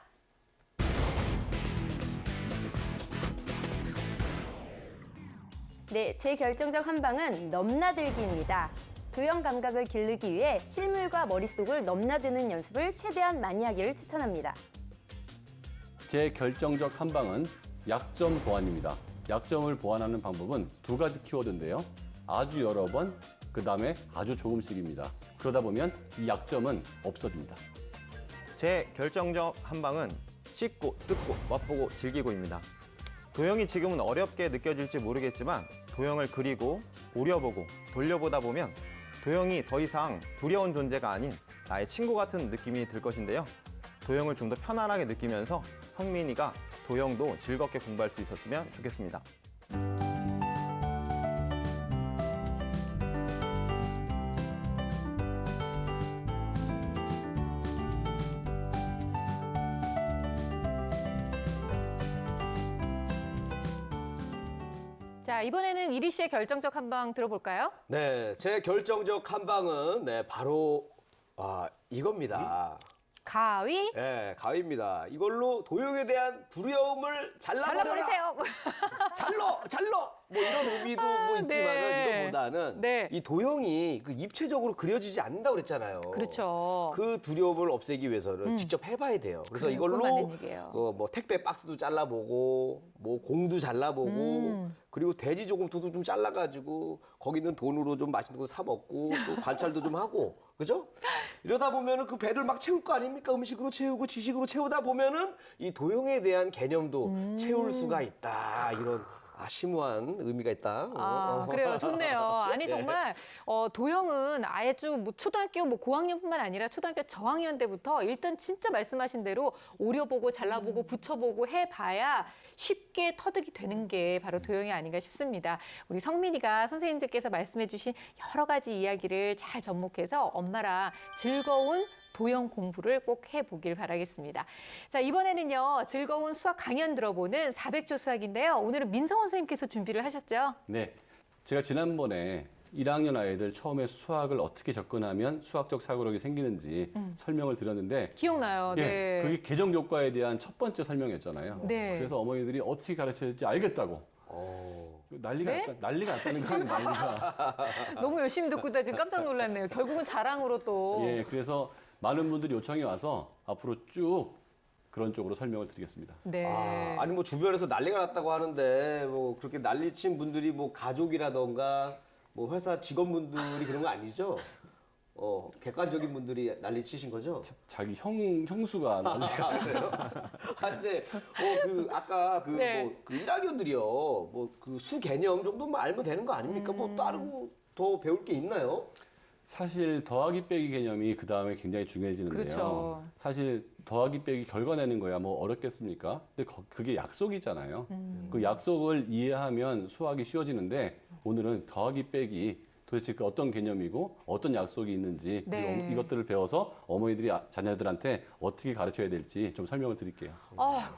네, 제 결정적 한방은 넘나들기입니다. 도형 감각을 기르기 위해 실물과 머릿속을 넘나드는 연습을 최대한 많이 하기를 추천합니다. 제 결정적 한방은 약점 보완입니다. 약점을 보완하는 방법은 두 가지 키워드인데요. 아주 여러 번, 그 다음에 아주 조금씩입니다. 그러다 보면 이 약점은 없어집니다. 제 결정적 한방은 씹고 뜯고 맛보고 즐기고입니다. 도형이 지금은 어렵게 느껴질지 모르겠지만 도형을 그리고 오려보고 돌려보다 보면 도형이 더 이상 두려운 존재가 아닌 나의 친구 같은 느낌이 들 것인데요. 도형을 좀 더 편안하게 느끼면서 성민이가 도형도 즐겁게 공부할 수 있었으면 좋겠습니다. 자, 이번에는 이리 씨의 결정적 한방 들어볼까요? 네, 제 결정적 한방은 바로 이겁니다. 가위 네, 가위입니다. 이걸로 도형에 대한 두려움을 잘라버려라. 잘라버리세요. 잘러 뭐 이런 의미도 뭐 있지만은 네. 이것보다는 네. 이 도형이 그 입체적으로 그려지지 않는다고 그랬잖아요. 그렇죠. 그 두려움을 없애기 위해서는 직접 해봐야 돼요. 그래서 그래요, 그건 이걸로 맞는 얘기예요. 뭐 택배 박스도 잘라보고 뭐 공도 잘라보고 그리고 돼지 조금도 좀 잘라가지고 거기 있는 돈으로 좀 맛있는 거 사 먹고 또 관찰도 좀 하고 그죠? 이러다 보면은 그 배를 막 채울 거 아닙니까? 음식으로 채우고 지식으로 채우다 보면은 이 도형에 대한 개념도 채울 수가 있다. 이런 심오한 의미가 있다. 아, 그래요. 좋네요. 아니, 정말, 도형은 아예 좀 뭐 초등학교 뭐 고학년뿐만 아니라 초등학교 저학년 때부터 일단 진짜 말씀하신 대로 오려보고 잘라보고 붙여보고 해봐야 쉽게 터득이 되는 게 바로 도형이 아닌가 싶습니다. 우리 성민이가 선생님들께서 말씀해 주신 여러 가지 이야기를 잘 접목해서 엄마랑 즐거운 도형 공부를 꼭 해보길 바라겠습니다. 자, 이번에는요, 즐거운 수학 강연 들어보는 400조 수학인데요. 오늘은 민성원 선생님께서 준비를 하셨죠? 네, 제가 지난번에 1학년 아이들 처음에 수학을 어떻게 접근하면 수학적 사고력이 생기는지 설명을 드렸는데 기억나요. 예, 네. 그게 개정 교과에 대한 첫 번째 설명이었잖아요. 네. 그래서 어머니들이 어떻게 가르쳐야 될지 알겠다고. 난리가 네? 난리가 났다는 거예요, 난리가. 너무 열심히 듣고 있다 지금 깜짝 놀랐네요. 결국은 자랑으로 또. 예, 그래서 많은 분들이 요청이 와서 앞으로 쭉 그런 쪽으로 설명을 드리겠습니다. 네. 아니 뭐 주변에서 난리가 났다고 하는데 뭐 그렇게 난리친 분들이 뭐 가족이라던가 뭐 회사 직원분들이 그런 거 아니죠? 객관적인 분들이 난리치신 거죠? 자기 형수가 난리가 그래요? 근데 그 아까 그 네. 뭐 그 1학년들이요. 뭐 그 수 개념 정도만 알면 되는 거 아닙니까? 뭐 다른 더 배울 게 있나요? 사실 더하기 빼기 개념이 그 다음에 굉장히 중요해지는데요. 그렇죠. 사실 더하기 빼기 결과 내는 거야 뭐 어렵겠습니까? 근데 그게 약속이잖아요. 그 약속을 이해하면 수학이 쉬워지는데 오늘은 더하기 빼기 도대체 그 어떤 개념이고 어떤 약속이 있는지 네. 그리고 이것들을 배워서 어머니들이 자녀들한테 어떻게 가르쳐야 될지 좀 설명을 드릴게요.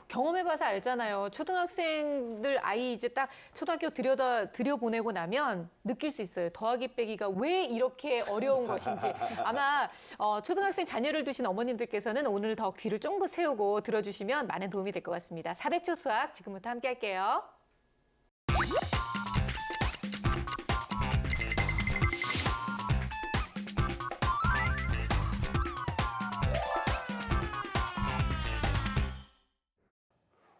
경험해봐서 알잖아요. 초등학생들 아이 이제 딱 초등학교 들여보내고 나면 느낄 수 있어요. 더하기 빼기가 왜 이렇게 어려운 것인지. 아마 초등학생 자녀를 두신 어머님들께서는 오늘 더 귀를 쫑긋 세우고 들어주시면 많은 도움이 될 것 같습니다. 400초 수학 지금부터 함께 할게요.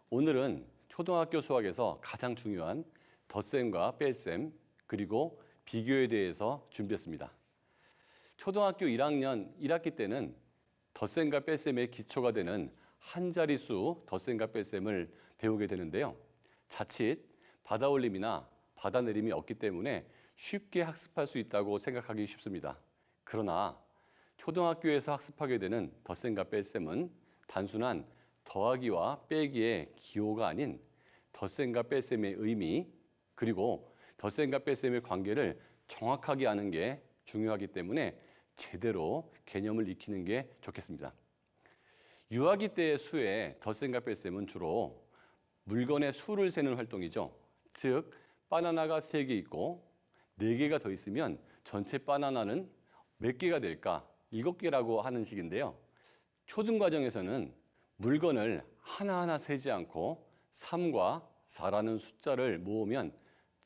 오늘은 초등학교 수학에서 가장 중요한 덧셈과 뺄셈 그리고 비교에 대해서 준비했습니다. 초등학교 1학년 1학기 때는 덧셈과 뺄셈의 기초가 되는 한 자릿수 덧셈과 뺄셈을 배우게 되는데요. 자칫 받아올림이나 받아내림이 없기 때문에 쉽게 학습할 수 있다고 생각하기 쉽습니다. 그러나 초등학교에서 학습하게 되는 덧셈과 뺄셈은 단순한 더하기와 빼기의 기호가 아닌 덧셈과 뺄셈의 의미 그리고 덧셈과 뺄셈의 관계를 정확하게 아는 게 중요하기 때문에 제대로 개념을 익히는 게 좋겠습니다. 유아기 때의 수의 덧셈과 뺄셈은 주로 물건의 수를 세는 활동이죠. 즉 바나나가 3개 있고 4개가 더 있으면 전체 바나나는 몇 개가 될까? 7개라고 하는 식인데요. 초등과정에서는 물건을 하나하나 세지 않고 3과 4라는 숫자를 모으면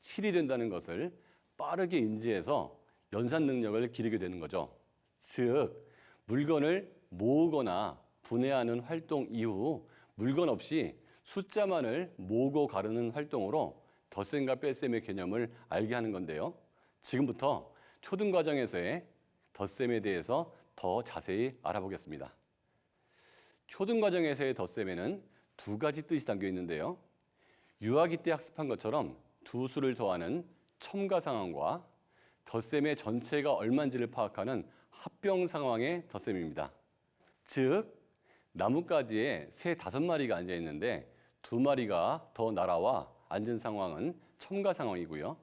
7이 된다는 것을 빠르게 인지해서 연산 능력을 기르게 되는 거죠. 즉, 물건을 모으거나 분해하는 활동 이후 물건 없이 숫자만을 모으고 가르는 활동으로 덧셈과 뺄셈의 개념을 알게 하는 건데요. 지금부터 초등과정에서의 덧셈에 대해서 더 자세히 알아보겠습니다. 초등과정에서의 덧셈에는 2가지 뜻이 담겨 있는데요. 유아기 때 학습한 것처럼 두 수를 더하는 첨가 상황과 덧셈의 전체가 얼마인지를 파악하는 합병 상황의 덧셈입니다. 즉, 나뭇가지에 새 5마리가 앉아 있는데 2마리가 더 날아와 앉은 상황은 첨가 상황이고요.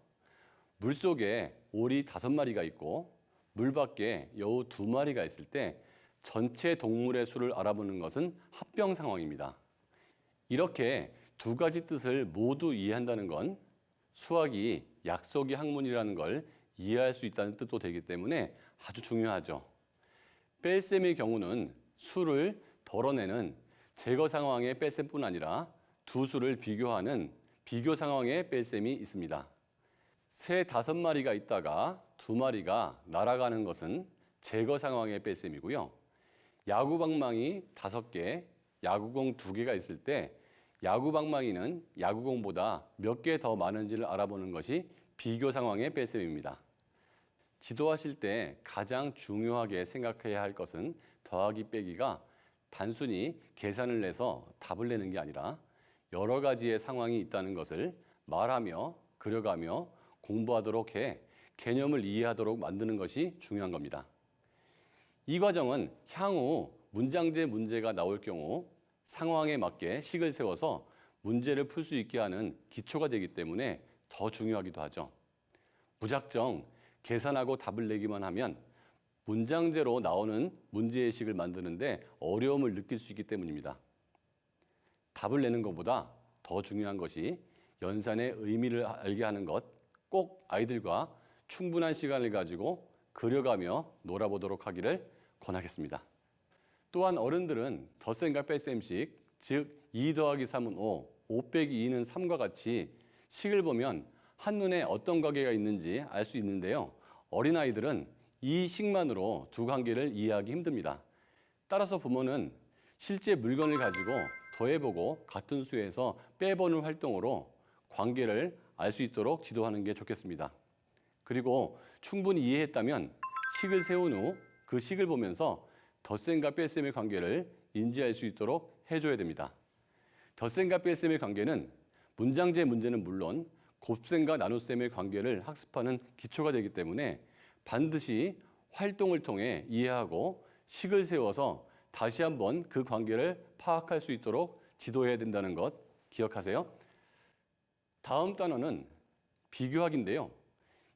물속에 오리 5마리가 있고 물 밖에 여우 2마리가 있을 때 전체 동물의 수를 알아보는 것은 합병 상황입니다. 이렇게 2가지 뜻을 모두 이해한다는 건 수학이 약속의 학문이라는 걸 이해할 수 있다는 뜻도 되기 때문에 아주 중요하죠. 뺄셈의 경우는 수를 덜어내는 제거 상황의 뺄셈뿐 아니라 두 수를 비교하는 비교 상황의 뺄셈이 있습니다. 새 5마리가 있다가 2마리가 날아가는 것은 제거 상황의 뺄셈이고요. 야구방망이 5개, 야구공 2개가 있을 때 야구방망이는 야구공보다 몇 개 더 많은지를 알아보는 것이 비교 상황의 뺄셈입니다. 지도하실 때 가장 중요하게 생각해야 할 것은 더하기 빼기가 단순히 계산을 내서 답을 내는 게 아니라 여러 가지의 상황이 있다는 것을 말하며 그려가며 공부하도록 해 개념을 이해하도록 만드는 것이 중요한 겁니다. 이 과정은 향후 문장제 문제가 나올 경우 상황에 맞게 식을 세워서 문제를 풀 수 있게 하는 기초가 되기 때문에 더 중요하기도 하죠. 무작정 계산하고 답을 내기만 하면 문장제로 나오는 문제의식을 만드는데 어려움을 느낄 수 있기 때문입니다. 답을 내는 것보다 더 중요한 것이 연산의 의미를 알게 하는 것, 꼭 아이들과 충분한 시간을 가지고 그려가며 놀아보도록 하기를 권하겠습니다. 또한 어른들은 덧셈과 뺄셈식, 즉 2 더하기 3은 5, 5 빼기 2는 3과 같이 식을 보면 한눈에 어떤 관계가 있는지 알 수 있는데요. 어린아이들은 이 식만으로 두 관계를 이해하기 힘듭니다. 따라서 부모는 실제 물건을 가지고 더해보고 같은 수에서 빼보는 활동으로 관계를 알 수 있도록 지도하는 게 좋겠습니다. 그리고 충분히 이해했다면 식을 세운 후 그 식을 보면서 덧셈과 뺄셈의 관계를 인지할 수 있도록 해줘야 됩니다. 덧셈과 뺄셈의 관계는 문장제 문제는 물론 곱셈과 나눗셈의 관계를 학습하는 기초가 되기 때문에 반드시 활동을 통해 이해하고 식을 세워서 다시 한번 그 관계를 파악할 수 있도록 지도해야 된다는 것 기억하세요. 다음 단어는 비교하기인데요.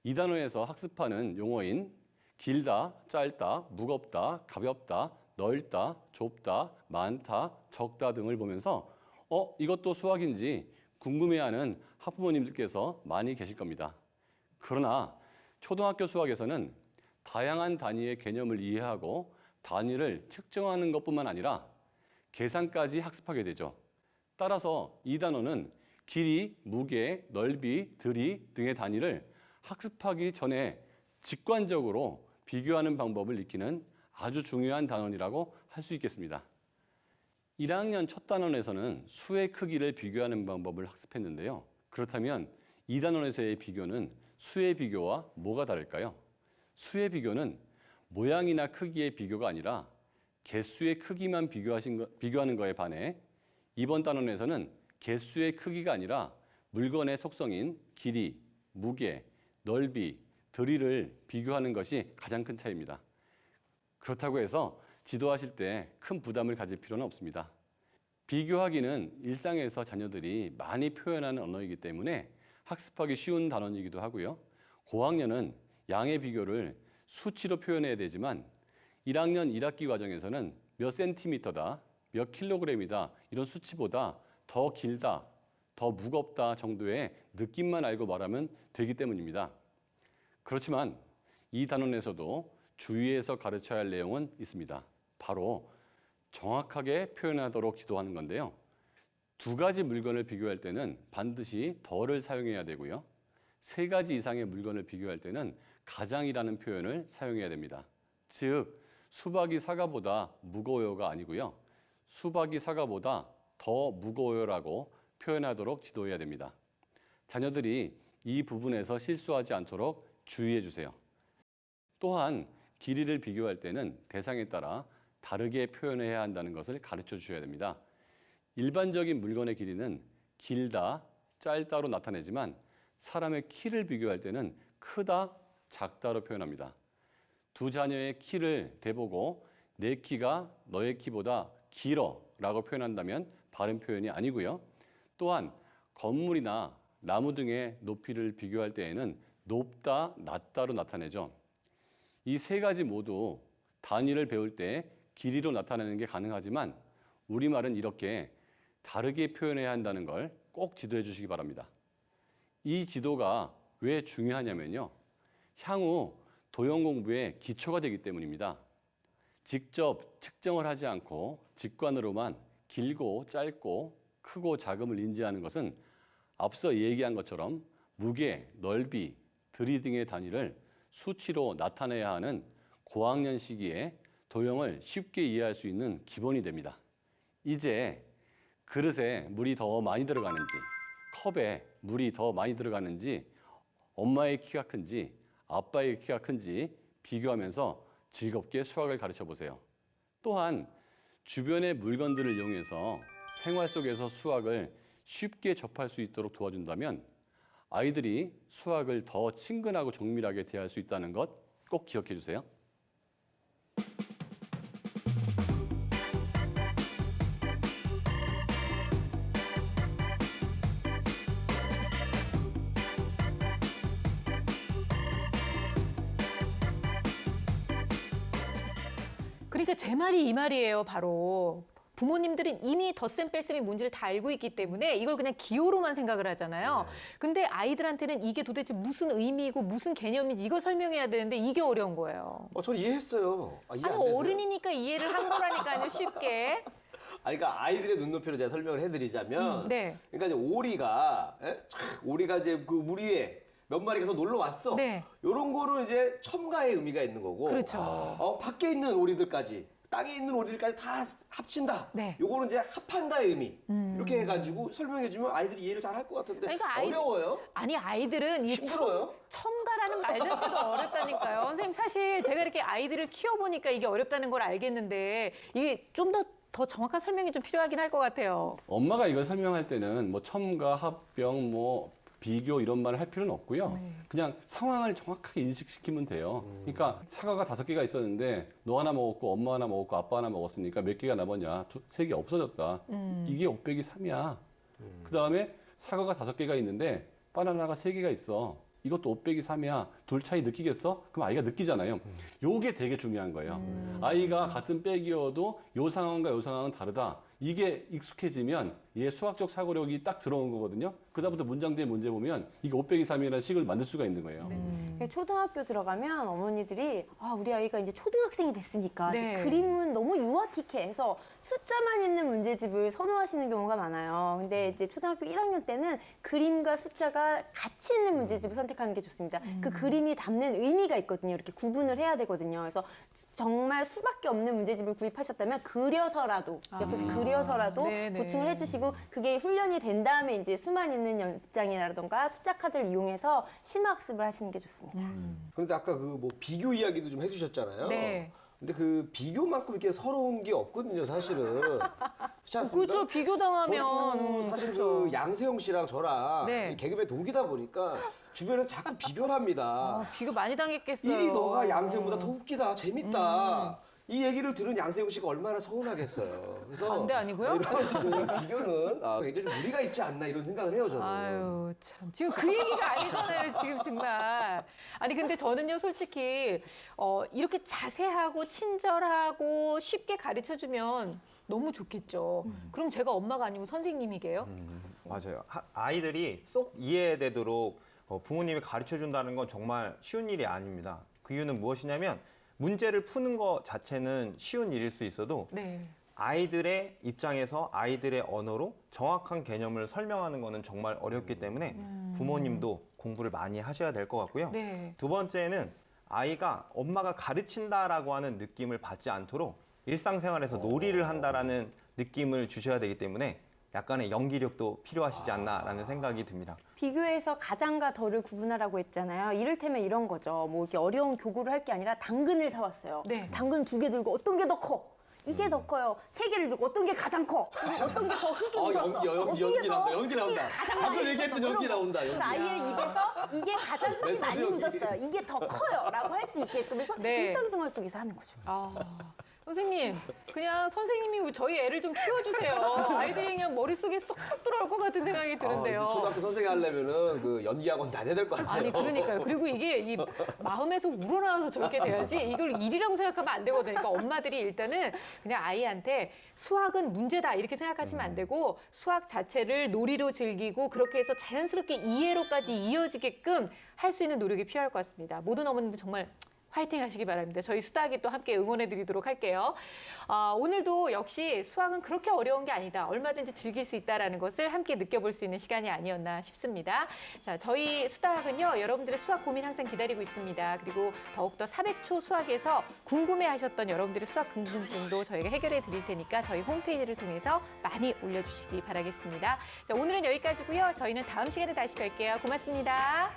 이 단어에서 학습하는 용어인 길다, 짧다, 무겁다, 가볍다, 넓다, 좁다, 많다, 적다 등을 보면서 이것도 수학인지 궁금해하는 학부모님들께서 많이 계실 겁니다. 그러나 초등학교 수학에서는 다양한 단위의 개념을 이해하고 단위를 측정하는 것뿐만 아니라 계산까지 학습하게 되죠. 따라서 이 단어는 길이, 무게, 넓이, 들이 등의 단위를 학습하기 전에 직관적으로 비교하는 방법을 익히는 아주 중요한 단원이라고 할 수 있겠습니다. 1학년 첫 단원에서는 수의 크기를 비교하는 방법을 학습했는데요. 그렇다면 이 단원에서의 비교는 수의 비교와 뭐가 다를까요? 수의 비교는 모양이나 크기의 비교가 아니라 개수의 크기만 비교하는 거에 반해 이번 단원에서는 개수의 크기가 아니라 물건의 속성인 길이, 무게, 넓이, 들이를 비교하는 것이 가장 큰 차이입니다. 그렇다고 해서 지도하실 때 큰 부담을 가질 필요는 없습니다. 비교하기는 일상에서 자녀들이 많이 표현하는 언어이기 때문에 학습하기 쉬운 단원이기도 하고요. 고학년은 양의 비교를 수치로 표현해야 되지만 1학년 1학기 과정에서는 몇 센티미터다, 몇 킬로그램이다 이런 수치보다 더 길다, 더 무겁다 정도의 느낌만 알고 말하면 되기 때문입니다. 그렇지만 이 단원에서도 주의해서 가르쳐야 할 내용은 있습니다. 바로 정확하게 표현하도록 지도하는 건데요. 두 가지 물건을 비교할 때는 반드시 더를 사용해야 되고요. 세 가지 이상의 물건을 비교할 때는 가장이라는 표현을 사용해야 됩니다. 즉, 수박이 사과보다 무거워요가 아니고요. 수박이 사과보다 더 무거워요라고 표현하도록 지도해야 됩니다. 자녀들이 이 부분에서 실수하지 않도록 주의해 주세요. 또한 길이를 비교할 때는 대상에 따라 다르게 표현해야 한다는 것을 가르쳐 주셔야 됩니다. 일반적인 물건의 길이는 길다, 짧다로 나타내지만 사람의 키를 비교할 때는 크다, 작다로 표현합니다. 두 자녀의 키를 대보고 내 키가 너의 키보다 길어 라고 표현한다면 바른 표현이 아니고요. 또한 건물이나 나무 등의 높이를 비교할 때에는 높다, 낮다로 나타내죠. 이 세 가지 모두 단위를 배울 때 길이로 나타내는 게 가능하지만 우리말은 이렇게 다르게 표현해야 한다는 걸 꼭 지도해 주시기 바랍니다. 이 지도가 왜 중요하냐면요. 향후 도형 공부의 기초가 되기 때문입니다. 직접 측정을 하지 않고 직관으로만 길고 짧고 크고 작음을 인지하는 것은 앞서 얘기한 것처럼 무게, 넓이, 들이 등의 단위를 수치로 나타내야 하는 고학년 시기에 도형을 쉽게 이해할 수 있는 기본이 됩니다. 이제 그릇에 물이 더 많이 들어가는지, 컵에 물이 더 많이 들어가는지, 엄마의 키가 큰지, 아빠의 키가 큰지 비교하면서 즐겁게 수학을 가르쳐 보세요. 또한 주변의 물건들을 이용해서 생활 속에서 수학을 쉽게 접할 수 있도록 도와준다면 아이들이 수학을 더 친근하고 정밀하게 대할 수 있다는 것 꼭 기억해 주세요. 그러니까 제 말이 이 말이에요, 바로. 부모님들은 이미 덧셈 뺄셈의 문제를 다 알고 있기 때문에 이걸 그냥 기호로만 생각을 하잖아요. 근데 아이들한테는 이게 도대체 무슨 의미이고 무슨 개념인지 이걸 설명해야 되는데 이게 어려운 거예요. 저는 이해했어요. 이해 안 아니, 되세요? 어른이니까 이해를 한 거라니까요, 쉽게. 아니, 그러니까 아이들의 눈높이로 제가 설명을 해드리자면, 네. 그러니까 이제 오리가 이제 그 물 위에 몇 마리가 더 놀러 왔어. 네. 이런 거로 이제 첨가의 의미가 있는 거고, 그렇죠. 밖에 있는 오리들까지 땅에 있는 오리들까지 다 합친다. 네. 요거는 이제 합한다의 의미. 이렇게 해가지고 설명해주면 아이들이 이해를 잘 할 것 같은데 그러니까 어려워요? 아니 아이들은 이 힘들어요? 첨가라는 말 자체도 어렵다니까요. 선생님 사실 제가 이렇게 아이들을 키워보니까 이게 어렵다는 걸 알겠는데 이게 좀 더 정확한 설명이 좀 필요하긴 할 것 같아요. 엄마가 이걸 설명할 때는 뭐 첨가, 합병, 뭐 비교 이런 말을 할 필요는 없고요. 네. 그냥 상황을 정확하게 인식시키면 돼요. 그러니까 사과가 5개가 있었는데 너 하나 먹었고 엄마 하나 먹었고 아빠 하나 먹었으니까 몇 개가 남았냐? 3개 없어졌다. 이게 5 빼기 3이야. 그다음에 사과가 5개가 있는데 바나나가 3개가 있어. 이것도 5 빼기 3이야. 둘 차이 느끼겠어? 그럼 아이가 느끼잖아요. 요게 되게 중요한 거예요. 아이가 같은 빼기여도 요 상황과 요 상황은 다르다. 이게 익숙해지면 얘 수학적 사고력이 딱 들어온 거거든요. 그다음부터 문장지의 문제 보면 이게 5 빼기 3이라는 식을 만들 수가 있는 거예요. 초등학교 들어가면 어머니들이 우리 아이가 이제 초등학생이 됐으니까 네. 이제 그림은 너무 유아틱해서 숫자만 있는 문제집을 선호하시는 경우가 많아요. 근데 이제 초등학교 1학년 때는 그림과 숫자가 같이 있는 문제집을 선택하는 게 좋습니다. 그 그림이 담는 의미가 있거든요. 이렇게 구분을 해야 되거든요. 그래서 정말 수밖에 없는 문제집을 구입하셨다면 그려서라도 옆에서 그려서라도 네네. 보충을 해주시고 그게 훈련이 된 다음에 이제 수만 있는 연습장이라던가 숫자 카드를 이용해서 심화 학습을 하시는 게 좋습니다. 그런데 아까 그 뭐 비교 이야기도 좀 해주셨잖아요. 네. 근데 그 비교만큼 이렇게 서러운 게 없거든요, 사실은. 그렇지 않습니까? 그렇죠. 비교당하면. 저도 사실 그렇죠. 그 양세형 씨랑 저랑 네. 개그맨 동기다 보니까 주변에서 자꾸 비교를 합니다. 비교 많이 당했겠어요. 이리 너가 양세형보다 더 웃기다, 재밌다. 이 얘기를 들은 양세형 씨가 얼마나 서운하겠어요. 그래서 반대 아니고요? 이런 그 비교는 굉장히 좀 무리가 있지 않나 이런 생각을 해요, 저는. 아유, 참. 지금 그 얘기가 아니잖아요, 지금 정말. 아니, 근데 저는요, 솔직히, 이렇게 자세하고 친절하고 쉽게 가르쳐 주면 너무 좋겠죠. 그럼 제가 엄마가 아니고 선생님이게요? 맞아요. 아이들이 쏙 이해되도록 부모님이 가르쳐 준다는 건 정말 쉬운 일이 아닙니다. 그 이유는 무엇이냐면 문제를 푸는 것 자체는 쉬운 일일 수 있어도 네. 아이들의 입장에서 아이들의 언어로 정확한 개념을 설명하는 거는 정말 어렵기 때문에 부모님도 공부를 많이 하셔야 될 것 같고요. 네. 두 번째는 아이가 엄마가 가르친다라고 하는 느낌을 받지 않도록 일상생활에서 놀이를 한다라는 느낌을 주셔야 되기 때문에 약간의 연기력도 필요하시지 않나라는 생각이 듭니다. 비교해서 가장과 덜을 구분하라고 했잖아요. 이를테면 이런 거죠. 뭐 이렇게 어려운 교구를 할 게 아니라 당근을 사왔어요. 네. 당근 2개 들고 어떤 게 더 커? 이게 더 커요. 3개를 들고 어떤 게 가장 커? 그리고 어떤 게 더 흙이 묻었어? 연기 나온다, 연기 나온다. 방금 얘기했던 연기 나온다, 그래서 연기. 아이의 입에서 이게 가장 흙이 메소드 많이 연기. 묻었어요. 이게 더 커요. 라고 할 수 있게끔 해서 네. 일상생활 속에서 하는 거죠. 선생님, 그냥 선생님이 저희 애를 좀 키워주세요. 아이들이 그냥 머릿속에 쏙쏙 들어올 것 같은 생각이 드는데요. 이제 초등학교 선생님 하려면은 그 연기학원 다녀야 될 것 같아요. 아니 그러니까요. 그리고 이게 이 마음에서 우러나와서 저렇게 돼야지 이걸 일이라고 생각하면 안 되거든요. 그러니까 엄마들이 일단은 그냥 아이한테 수학은 문제다 이렇게 생각하시면 안 되고 수학 자체를 놀이로 즐기고 그렇게 해서 자연스럽게 이해로까지 이어지게끔 할 수 있는 노력이 필요할 것 같습니다. 모든 어머님들 정말 화이팅 하시기 바랍니다. 저희 수다하기 또 함께 응원해 드리도록 할게요. 오늘도 역시 수학은 그렇게 어려운 게 아니다. 얼마든지 즐길 수 있다는 것을 함께 느껴볼 수 있는 시간이 아니었나 싶습니다. 자, 저희 수다학은요, 여러분들의 수학 고민 항상 기다리고 있습니다. 그리고 더욱더 400초 수학에서 궁금해하셨던 여러분들의 수학 궁금증도 저희가 해결해 드릴 테니까 저희 홈페이지를 통해서 많이 올려주시기 바라겠습니다. 자, 오늘은 여기까지고요. 저희는 다음 시간에 다시 뵐게요. 고맙습니다.